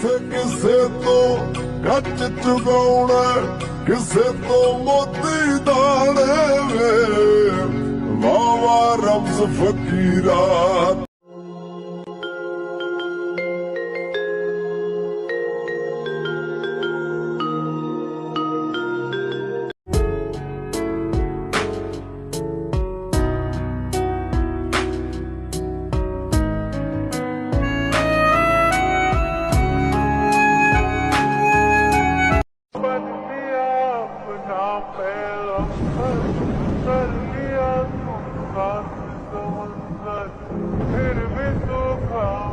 ਕਿਸੇ ਕਿਸੇ ਤੋਂ ਕੱਚ ਚੁਗਾਉਣਾ, ਕਿਸੇ ਤੋਂ ਮੋਤੀ ਦਾਣੇ ਵੇ, ਵਾਵਾ ਰਮਜ਼ ਫਕੀਰਾ। फिर भी तू खा